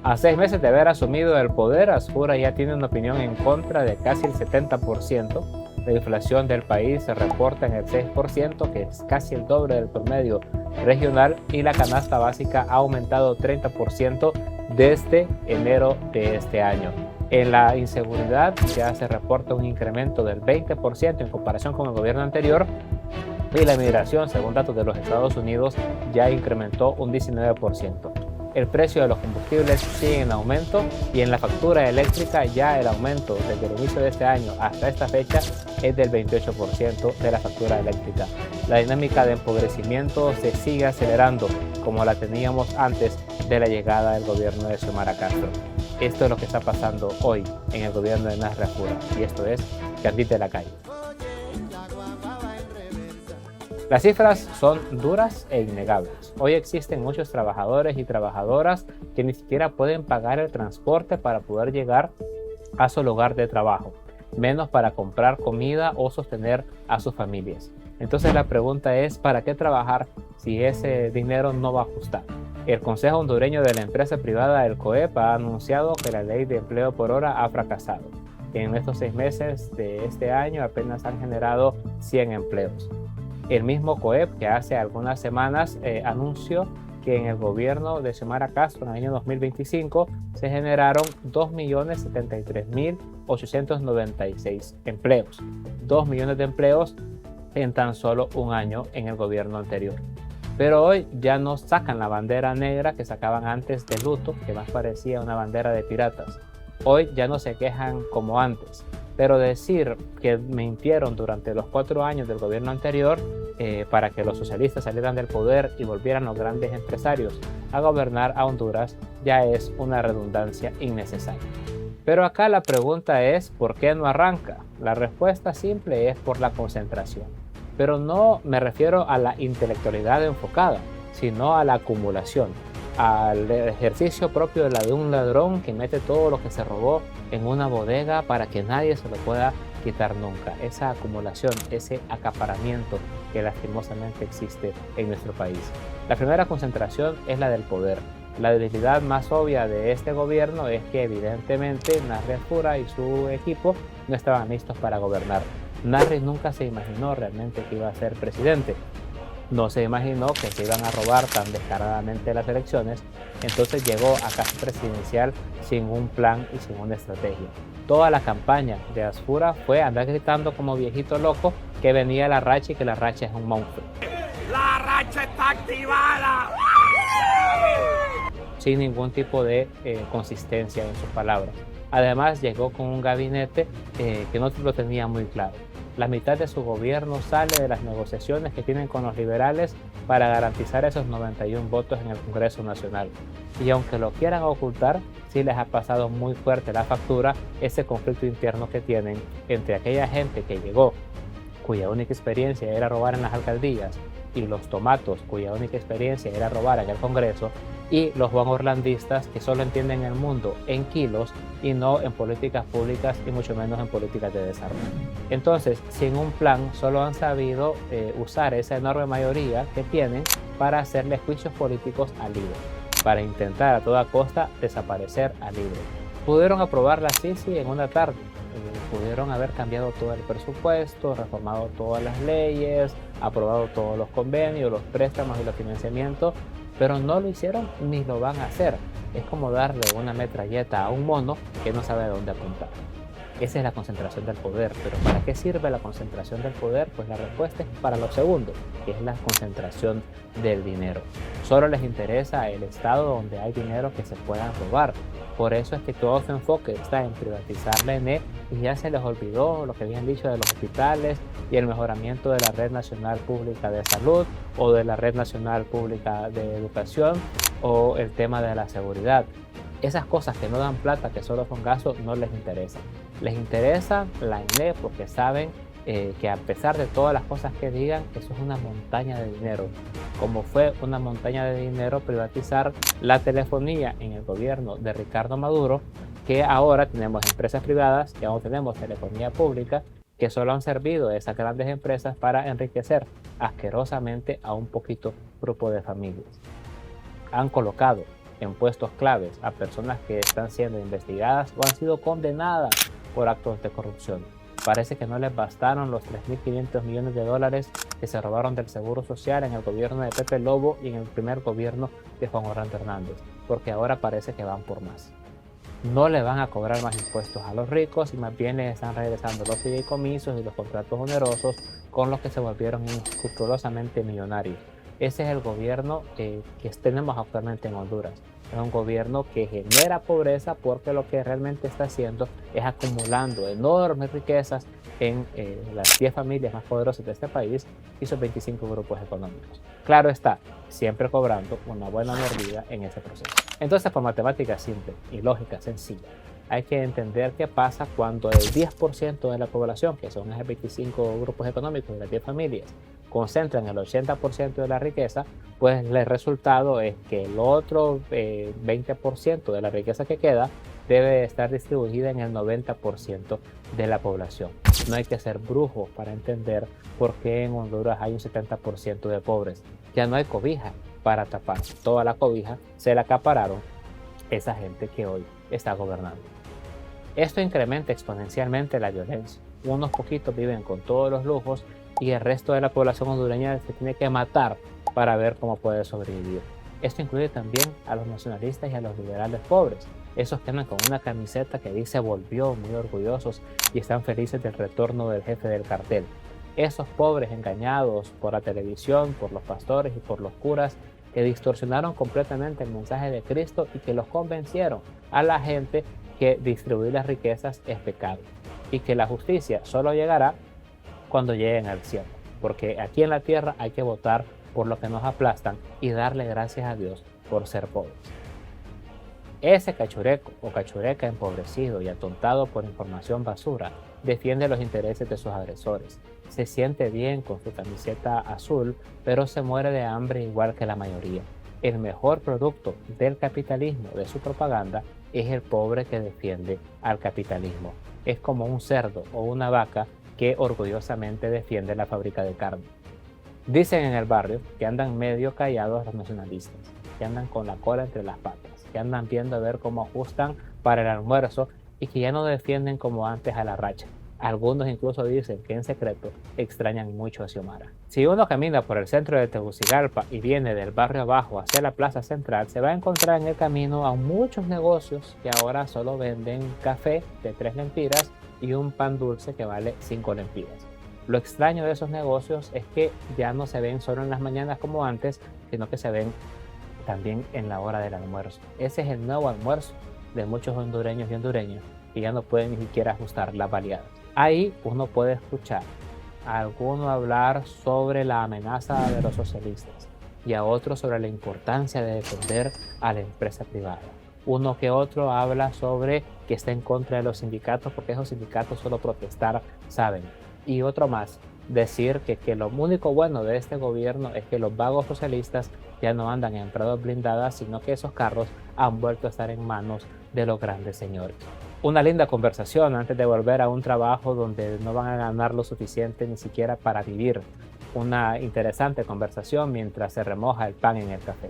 A 6 meses de haber asumido el poder, Azfura ya tiene una opinión en contra de casi el 70%. La inflación del país se reporta en el 6%, que es casi el doble del promedio regional, y la canasta básica ha aumentado 30% desde enero de este año. En la inseguridad ya se reporta un incremento del 20% en comparación con el gobierno anterior, y la migración, según datos de los Estados Unidos, ya incrementó un 19%. El precio de los combustibles sigue en aumento y en la factura eléctrica ya el aumento desde el inicio de este año hasta esta fecha es del 28% de la factura eléctrica. La dinámica de empobrecimiento se sigue acelerando como la teníamos antes de la llegada del gobierno de Xiomara Castro. Esto es lo que está pasando hoy en el gobierno de Nasri Azfura y esto es Candite la Calle. Las cifras son duras e innegables. Hoy existen muchos trabajadores y trabajadoras que ni siquiera pueden pagar el transporte para poder llegar a su lugar de trabajo, menos para comprar comida o sostener a sus familias. Entonces la pregunta es, ¿para qué trabajar si ese dinero no va a ajustar? El Consejo Hondureño de la Empresa Privada, el COEP, ha anunciado que la ley de empleo por hora ha fracasado. En estos 6 meses de este año apenas han generado 100 empleos. El mismo COEP, que hace algunas semanas anunció que en el gobierno de Xiomara Castro en el año 2025 se generaron 2.073.896 empleos. 2 millones de empleos en tan solo un año en el gobierno anterior. Pero hoy ya no sacan la bandera negra que sacaban antes de luto, que más parecía una bandera de piratas. Hoy ya no se quejan como antes. Pero decir que mintieron durante los 4 años del gobierno anterior para que los socialistas salieran del poder y volvieran los grandes empresarios a gobernar a Honduras ya es una redundancia innecesaria. Pero acá la pregunta es ¿por qué no arranca? La respuesta simple es por la concentración. Pero no me refiero a la intelectualidad enfocada, sino a la acumulación, al ejercicio propio de un ladrón que mete todo lo que se robó en una bodega para que nadie se lo pueda quitar nunca. Esa acumulación, ese acaparamiento que lastimosamente existe en nuestro país. La primera concentración es la del poder. La debilidad más obvia de este gobierno es que evidentemente Nasri Azfura y su equipo no estaban listos para gobernar. Nasri nunca se imaginó realmente que iba a ser presidente. No se imaginó que se iban a robar tan descaradamente las elecciones, entonces llegó a casa presidencial sin un plan y sin una estrategia. Toda la campaña de Azfura fue andar gritando como viejito loco que venía la racha y que la racha es un monstruo. ¡La racha está activada! Sin ningún tipo de consistencia en sus palabras. Además llegó con un gabinete que no lo tenía muy claro. La mitad de su gobierno sale de las negociaciones que tienen con los liberales para garantizar esos 91 votos en el Congreso Nacional. Y aunque lo quieran ocultar, sí les ha pasado muy fuerte la factura ese conflicto interno que tienen entre aquella gente que llegó, cuya única experiencia era robar en las alcaldías, y los tomatos, cuya única experiencia era robar en el Congreso, y los Juan Orlandistas, que solo entienden el mundo en kilos y no en políticas públicas y mucho menos en políticas de desarrollo. Entonces, sin un plan, solo han sabido usar esa enorme mayoría que tienen para hacerle juicios políticos al líder, para intentar a toda costa desaparecer al líder. Pudieron aprobar la CICI en una tarde, pudieron haber cambiado todo el presupuesto, reformado todas las leyes, aprobado todos los convenios, los préstamos y los financiamientos, pero no lo hicieron ni lo van a hacer. Es como darle una metralleta a un mono que no sabe dónde apuntar. Esa es la concentración del poder. ¿Pero para qué sirve la concentración del poder? Pues la respuesta es para lo segundo, que es la concentración del dinero. Solo les interesa el estado donde hay dinero que se puedan robar. Por eso es que todo su enfoque está en privatizar la ENE y ya se les olvidó lo que habían dicho de los hospitales y el mejoramiento de la Red Nacional Pública de Salud o de la Red Nacional Pública de Educación o el tema de la seguridad. Esas cosas que no dan plata, que solo son gastos, no les interesan. Les interesa la ENE porque saben que a pesar de todas las cosas que digan, eso es una montaña de dinero. Como fue una montaña de dinero privatizar la telefonía en el gobierno de Ricardo Maduro, que ahora tenemos empresas privadas, que aún tenemos telefonía pública, que solo han servido a esas grandes empresas para enriquecer asquerosamente a un poquito grupo de familias. Han colocado en puestos claves a personas que están siendo investigadas o han sido condenadas por actos de corrupción. Parece que no les bastaron los 3.500 millones de dólares que se robaron del Seguro Social en el gobierno de Pepe Lobo y en el primer gobierno de Juan Orlando Hernández, porque ahora parece que van por más. No le van a cobrar más impuestos a los ricos y más bien les están regresando los fideicomisos y los contratos onerosos con los que se volvieron inescrupulosamente millonarios. Ese es el gobierno que tenemos actualmente en Honduras. Es un gobierno que genera pobreza porque lo que realmente está haciendo es acumulando enormes riquezas en las 10 familias más poderosas de este país y sus 25 grupos económicos. Claro está, siempre cobrando una buena mordida en ese proceso. Entonces, por matemática simple y lógica sencilla, hay que entender qué pasa cuando el 10% de la población, que son esos 25 grupos económicos de las 10 familias, concentran el 80% de la riqueza, pues el resultado es que el otro 20% de la riqueza que queda debe estar distribuida en el 90% de la población. No hay que ser brujo para entender por qué en Honduras hay un 70% de pobres. Ya no hay cobija para tapar. Toda la cobija se la acapararon esa gente que hoy está gobernando. Esto incrementa exponencialmente la violencia. Unos poquitos viven con todos los lujos y el resto de la población hondureña se tiene que matar para ver cómo puede sobrevivir. Esto incluye también a los nacionalistas y a los liberales pobres, esos que andan con una camiseta que dice volvió, muy orgullosos y están felices del retorno del jefe del cartel. Esos pobres engañados por la televisión, por los pastores y por los curas que distorsionaron completamente el mensaje de Cristo y que los convencieron a la gente que distribuir las riquezas es pecado y que la justicia solo llegará cuando lleguen al cielo, porque aquí en la tierra hay que votar por lo que nos aplastan y darle gracias a Dios por ser pobres. Ese cachureco o cachureca empobrecido y atontado por información basura defiende los intereses de sus agresores. Se siente bien con su camiseta azul, pero se muere de hambre igual que la mayoría. El mejor producto del capitalismo, de su propaganda, es el pobre que defiende al capitalismo. Es como un cerdo o una vaca que orgullosamente defiende la fábrica de carne. Dicen en el barrio que andan medio callados los nacionalistas, que andan con la cola entre las patas, que andan viendo a ver cómo ajustan para el almuerzo y que ya no defienden como antes a la racha. Algunos incluso dicen que en secreto extrañan mucho a Xiomara. Si uno camina por el centro de Tegucigalpa y viene del barrio abajo hacia la plaza central, se va a encontrar en el camino a muchos negocios que ahora solo venden café de 3 lempiras y un pan dulce que vale 5 lempiras. Lo extraño de esos negocios es que ya no se ven solo en las mañanas como antes, sino que se ven también en la hora del almuerzo. Ese es el nuevo almuerzo de muchos hondureños y hondureñas que ya no pueden ni siquiera ajustar las baleadas. Ahí uno puede escuchar a alguno hablar sobre la amenaza de los socialistas y a otro sobre la importancia de defender a la empresa privada. Uno que otro habla sobre que está en contra de los sindicatos porque esos sindicatos solo protestar saben. Y otro más, decir que lo único bueno de este gobierno es que los vagos socialistas ya no andan en prados blindadas, sino que esos carros han vuelto a estar en manos de los grandes señores. Una linda conversación antes de volver a un trabajo donde no van a ganar lo suficiente ni siquiera para vivir. Una interesante conversación mientras se remoja el pan en el café.